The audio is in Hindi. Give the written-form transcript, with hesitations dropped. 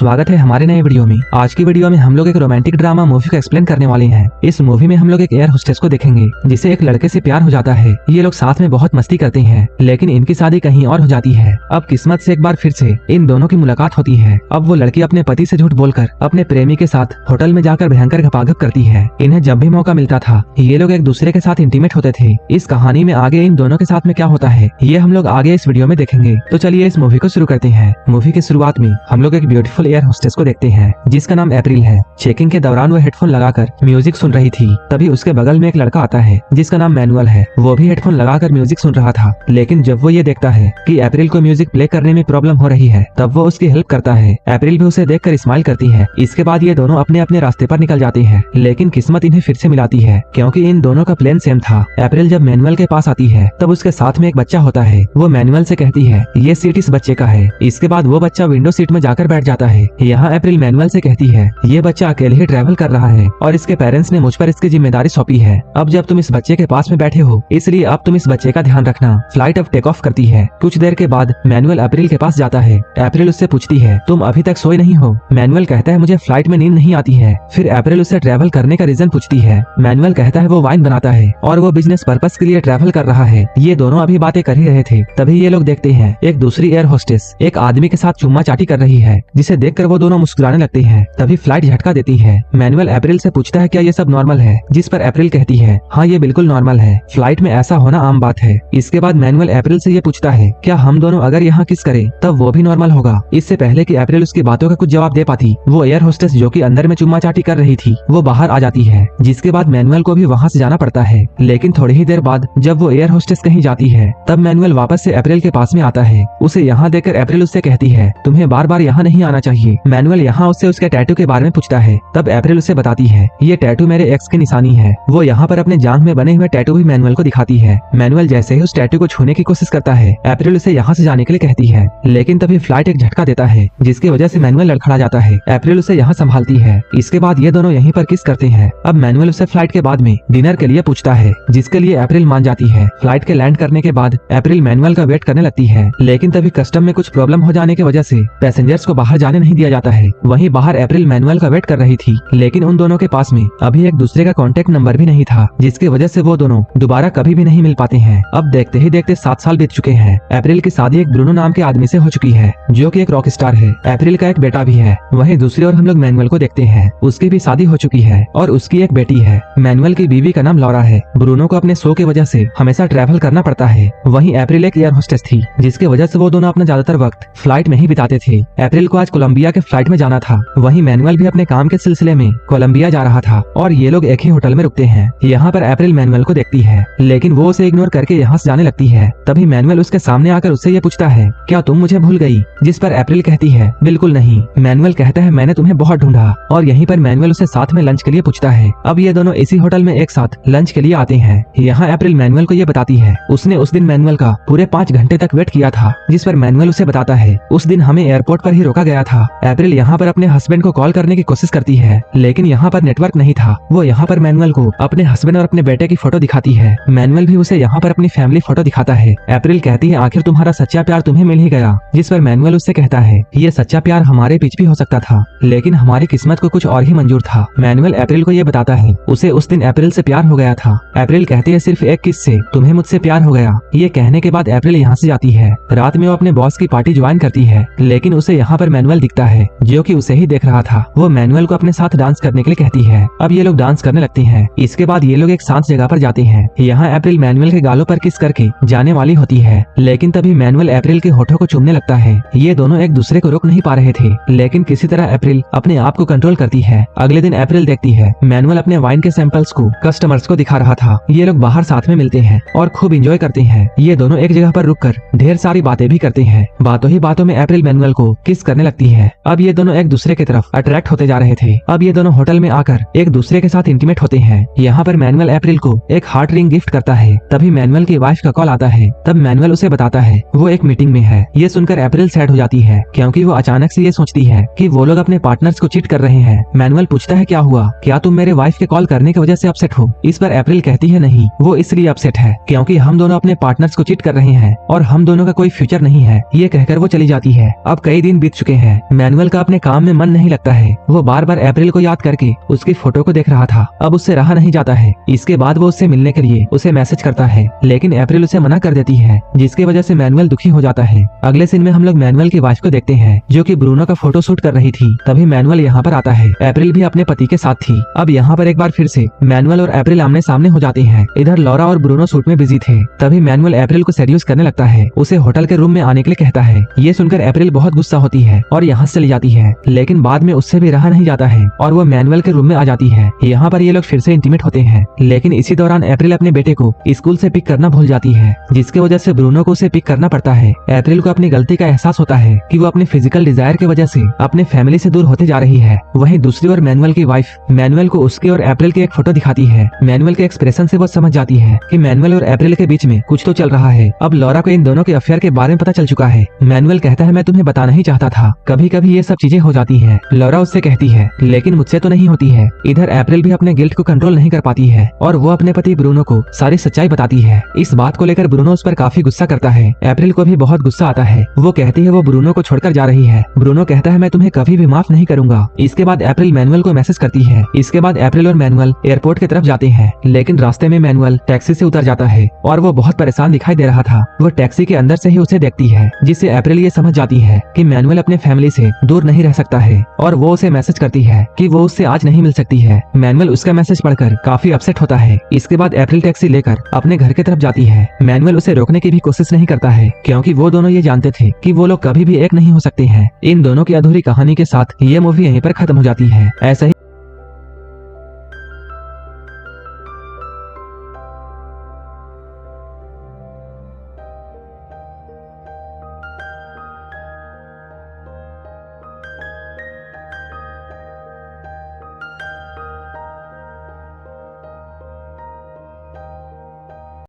स्वागत है हमारे नए वीडियो में। आज की वीडियो में हम लोग एक रोमांटिक ड्रामा मूवी को एक्सप्लेन करने वाले हैं। इस मूवी में हम लोग एक एयर होस्टेस को देखेंगे जिसे एक लड़के से प्यार हो जाता है। ये लोग साथ में बहुत मस्ती करते हैं, लेकिन इनकी शादी कहीं और हो जाती है। अब किस्मत से एक बार फिर से इन दोनों की मुलाकात होती है। अब वो लड़की अपने पति से झूठ बोलकर अपने प्रेमी के साथ होटल में जाकर भयंकर घपाघप करती है। इन्हें जब भी मौका मिलता था ये लोग एक दूसरे के साथ इंटीमेट होते थे। इस कहानी में आगे इन दोनों के साथ में क्या होता है ये हम लोग आगे इस वीडियो में देखेंगे। तो चलिए इस मूवी को शुरू करते हैं। मूवी की शुरुआत में हम लोग एक ब्यूटीफुल एयर होस्टेस को देखते हैं जिसका नाम अप्रैल है। चेकिंग के दौरान वो हेडफोन लगाकर म्यूजिक सुन रही थी। तभी उसके बगल में एक लड़का आता है जिसका नाम मैनुअल है। वो भी हेडफोन लगाकर म्यूजिक सुन रहा था, लेकिन जब वो ये देखता है कि अप्रैल को म्यूजिक प्ले करने में प्रॉब्लम हो रही है तब वो उसकी हेल्प करता है। अप्रैल भी उसे देखकर स्माइल करती है। इसके बाद ये दोनों अपने अपने रास्ते पर निकल जाते हैं, लेकिन किस्मत इन्हें फिर से मिलाती है क्योंकि इन दोनों का प्लान सेम था। अप्रैल जब मैनुअल के पास आती है तब उसके साथ में एक बच्चा होता है। वो मैनुअल से कहती है ये सीट इस बच्चे का है। इसके बाद वो बच्चा विंडो सीट में जाकर बैठ जाता है। यहाँ अप्रैल मैनुअल से कहती है ये बच्चा अकेले ही ट्रैवल कर रहा है और इसके पेरेंट्स ने मुझ पर इसकी जिम्मेदारी सौंपी है। अब जब तुम इस बच्चे के पास में बैठे हो इसलिए अब तुम इस बच्चे का ध्यान रखना। फ्लाइट अब टेक ऑफ करती है। कुछ देर के बाद मैनुअल अप्रैल के पास जाता है। अप्रैल उससे पूछती है तुम अभी तक सोए नहीं हो? मैनुअल कहता है मुझे फ्लाइट में नींद नहीं आती है। फिर अप्रैल उससे ट्रैवल करने का रीजन पूछती है। मैनुअल कहता है वो वाइन बनाता है और वो बिजनेस पर्पस के लिए ट्रैवल कर रहा है। ये दोनों अभी बातें कर ही रहे थे, तभी ये लोग देखते हैं एक दूसरी एयर होस्टेस एक आदमी के साथ चुम्मा चाटी कर रही है, जिसे देखकर वो दोनों मुस्कुराने लगते हैं। तभी फ्लाइट झटका देती है। मैनुअल अप्रैल से पूछता है क्या ये सब नॉर्मल है, जिस पर अप्रैल कहती है हाँ ये बिल्कुल नॉर्मल है, फ्लाइट में ऐसा होना आम बात है। इसके बाद मैनुअल अप्रैल से ये पूछता है क्या हम दोनों अगर यहाँ किस करें तब वो भी नॉर्मल होगा। इससे पहले कि अप्रैल उसकी बातों का कुछ जवाब दे पाती वो एयर होस्टेस जो कि अंदर में चुम्मा चाटी कर रही थी वो बाहर आ जाती है, जिसके बाद मैनुअल को भी वहाँ से जाना पड़ता है। लेकिन थोड़ी ही देर बाद जब वो एयर होस्टेस कहीं जाती है तब मैनुअल वापस से अप्रैल के पास में आता है। उसे यहाँ देखकर अप्रैल उससे कहती है तुम्हें बार बार यहाँ नहीं आना चाहिए। मैनुअल यहाँ उससे उसके टैटू के बारे में पूछता है। तब अप्रैल उसे बताती है ये टैटू मेरे एक्स की निशानी है। वो यहाँ पर अपने जांघ में बने हुए टैटू भी मैनुअल को दिखाती है। मैनुअल जैसे ही उस टैटू को छूने की कोशिश करता है अप्रैल उसे यहाँ से जाने के लिए कहती है, लेकिन तभी फ्लाइट एक झटका देता है जिसकी वजह से मैनुअल लड़खड़ा जाता है। अप्रैल उसे यहाँ संभालती है। इसके बाद ये दोनों यहीं पर किस करते हैं। अब मैनुअल उसे फ्लाइट के बाद में डिनर के लिए पूछता है, जिसके लिए अप्रैल मान जाती है। फ्लाइट के लैंड करने के बाद अप्रैल मैनुअल का वेट करने लगती है, लेकिन तभी कस्टम में कुछ प्रॉब्लम हो जाने की वजह से पैसेंजर्स को बाहर जाने नहीं दिया जाता है। वहीं बाहर अप्रैल मैनुअल का वेट कर रही थी, लेकिन उन दोनों के पास में अभी एक दूसरे का कांटेक्ट नंबर भी नहीं था, जिसकी वजह से वो दोनों दोबारा कभी भी नहीं मिल पाते हैं। अब देखते ही देखते 7 साल बीत चुके हैं। अप्रैल की शादी एक ब्रूनो नाम के आदमी से हो चुकी है जो कि एक रॉक स्टार है। अप्रैल का एक बेटा भी है। वहीं दूसरी ओर हम लोग मैनुअल को देखते हैं, उसकी भी शादी हो चुकी है और उसकी एक बेटी है। मैनुअल की बीवी का नाम लॉरा है। ब्रूनो को अपने शो की वजह से हमेशा ट्रैवल करना पड़ता है। वहीं अप्रैल एक एयर होस्टेस थी, जिसकी वजह से वो दोनों अपना ज्यादातर वक्त फ्लाइट में ही बिताते थे। अप्रैल को आज कोलंबिया के फ्लाइट में जाना था। वहीं मैनुअल भी अपने काम के सिलसिले में कोलंबिया जा रहा था और ये लोग एक ही होटल में रुकते हैं। यहाँ पर अप्रैल मैनुअल को देखती है, लेकिन वो उसे इग्नोर करके यहाँ से जाने लगती है। तभी मैनुअल उसके सामने आकर उससे ये पूछता है क्या तुम मुझे भूल गई, जिस पर अप्रैल कहती है बिल्कुल नहीं। मैनुअल कहता है मैंने तुम्हें बहुत ढूंढा और यहीं पर मैनुअल उसे साथ में लंच के लिए पूछता है। अब ये दोनों इसी होटल में एक साथ लंच के लिए आते हैं। यहाँ अप्रैल मैनुअल को ये बताती है उसने उस दिन मैनुअल का पूरे 5 घंटे तक वेट किया था, जिस पर मैनुअल उसे बताता है उस दिन हमें एयरपोर्ट पर ही रोका गया था। अप्रैल यहाँ पर अपने हस्बैंड को कॉल करने की कोशिश करती है, लेकिन यहाँ पर नेटवर्क नहीं था। वो यहाँ पर मैनुअल को अपने हस्बैंड और अपने बेटे की फोटो दिखाती है। मैनुअल भी उसे यहाँ पर अपनी फैमिली फोटो दिखाता है। अप्रैल कहती है आखिर तुम्हारा सच्चा प्यार तुम्हें मिल ही गया, जिस पर मैनुअल उससे कहता है ये सच्चा प्यार हमारे बीच भी हो सकता था, लेकिन हमारी किस्मत को कुछ और ही मंजूर था। मैनुअल अप्रैल को ये बताता है उसे उस दिन अप्रैल से प्यार हो गया था। अप्रैल कहती है सिर्फ एक किस से तुम्हें मुझसे प्यार हो गया। ये कहने के बाद अप्रैल यहाँ से जाती है। रात में वो अपने बॉस की पार्टी ज्वाइन करती है, लेकिन उसे यहाँ पर मैनुअल दिखता है जो कि उसे ही देख रहा था। वो मैनुअल को अपने साथ डांस करने के लिए कहती है। अब ये लोग डांस करने लगते हैं। इसके बाद ये लोग एक शांत जगह पर जाते हैं। यहाँ अप्रैल मैनुअल के गालों पर किस करके जाने वाली होती है, लेकिन तभी मैनुअल अप्रैल के होठों को चूमने लगता है। ये दोनों एक दूसरे को रोक नहीं पा रहे थे, लेकिन किसी तरह अप्रैल अपने आप को कंट्रोल करती है। अगले दिन अप्रैल देखती है मैनुअल अपने वाइन के सैंपल्स को कस्टमर्स को दिखा रहा था। ये लोग बाहर साथ में मिलते हैं और खूब एंजॉय करते हैं। ये दोनों एक जगह पर रुककर ढेर सारी बातें भी करते हैं। बातों ही बातों में अप्रैल मैनुअल को किस करने लगती है। अब ये दोनों एक दूसरे की तरफ अट्रैक्ट होते जा रहे थे। अब ये दोनों होटल में आकर एक दूसरे के साथ इंटीमेट होते हैं। यहाँ पर मैनुअल अप्रैल को एक हार्ट रिंग गिफ्ट करता है। तभी मैनुअल की वाइफ का कॉल आता है। तब मैनुअल उसे बताता है वो एक मीटिंग में है। ये सुनकर अप्रैल सैड हो जाती है क्योंकि वो अचानक से ये सोचती है कि वो लोग अपने पार्टनर्स को चीट कर रहे हैं। मैनुअल पूछता है क्या हुआ, क्या तुम मेरे वाइफ के कॉल करने की वजह से अपसेट हो। इस पर अप्रैल कहती है नहीं, वो इसलिए अपसेट है क्योंकि हम दोनों अपने पार्टनर्स को चीट कर रहे हैं और हम दोनों का कोई फ्यूचर नहीं है। ये कहकर वो चली जाती है। अब कई दिन बीत चुके हैं। मैनुअल का अपने काम में मन नहीं लगता है। वो बार बार अप्रैल को याद करके उसकी फोटो को देख रहा था। अब उससे रहा नहीं जाता है। इसके बाद वो उससे मिलने के लिए उसे मैसेज करता है, लेकिन अप्रैल उसे मना कर देती है, जिसकी वजह से मैनुअल दुखी हो जाता है। अगले सीन में हम लोग मैनुअल की वाइफ को देखते हैं, जो कि ब्रूनो का फोटो शूट कर रही थी। तभी मैनुअल यहाँ पर आता है। अप्रैल भी अपने पति के साथ थी। अब यहाँ पर एक बार फिर से मैनुअल और अप्रैल आमने सामने हो जाते हैं। इधर लॉरा और ब्रूनो शूट में बिजी थे। तभी मैनुअल अप्रैल को सेड्यूस करने लगता है, उसे होटल के रूम में आने के लिए कहता है। ये सुनकर अप्रैल बहुत गुस्सा होती है और यहाँ से चली जाती है, लेकिन बाद में उससे भी रहा नहीं जाता है और वो मैनुअल के रूम में आ जाती है। यहाँ पर ये लोग फिर से इंटीमेट होते हैं, लेकिन इसी दौरान अप्रैल अपने बेटे को स्कूल से पिक करना भूल जाती है, जिसकी वजह से ब्रूनो को उसे पिक करना पड़ता है। अप्रैल को अपनी गलती का एहसास होता है कि वो अपने फिजिकल डिजायर की वजह से अपने फैमिली से दूर होते जा रही है। वहीं दूसरी ओर मैनुअल की वाइफ मैनुअल को उसके और अप्रैल की एक फोटो दिखाती है। मैनुअल के एक्सप्रेशन से वो समझ जाती है कि मैनुअल और अप्रैल के बीच में कुछ तो चल रहा है। अब लॉरा को इन दोनों के अफेयर के बारे में पता चल चुका है। मैनुअल कहता है, मैं तुम्हें बताना ही चाहता था, कभी कभी ये सब चीजें हो जाती है। लॉरा उससे कहती है, लेकिन मुझसे तो नहीं होती है। इधर अप्रैल भी अपने गिल्ट को कंट्रोल नहीं कर पाती है और वो अपने पति ब्रूनो को सारी सच्चाई बताती है। इस बात को लेकर ब्रूनो उस पर काफी गुस्सा करता है। अप्रैल को भी बहुत गुस्सा आता है। वो कहती है वो ब्रूनो को छोड़कर जा रही है। ब्रूनो कहता है, मैं तुम्हें कभी भी माफ नहीं करूंगा। इसके बाद अप्रैल मैनुअल को मैसेज करती है। इसके बाद अप्रैल और मैनुअल एयरपोर्ट की तरफ जाते हैं, लेकिन रास्ते में मैनुअल टैक्सी से उतर जाता है और वो बहुत परेशान दिखाई दे रहा था। वो टैक्सी के अंदर से ही उसे देखती है, जिससे अप्रैल ये समझ जाती है कि मैनुअल अपने फैमिली से दूर नहीं रह सकता है और वो उसे मैसेज करती है कि वो उससे आज नहीं मिल सकती है। मैनुअल उसका मैसेज पढ़कर काफी अपसेट होता है। इसके बाद अप्रैल टैक्सी लेकर अपने घर की तरफ जाती है। मैनुअल उसे रोकने की भी कोशिश नहीं करता है, क्योंकि वो दोनों ये जानते थे कि वो लोग कभी भी एक नहीं हो सकते हैं। इन दोनों की अधूरी कहानी के साथ ये मूवी यहीं पर खत्म हो जाती है। ऐसा ही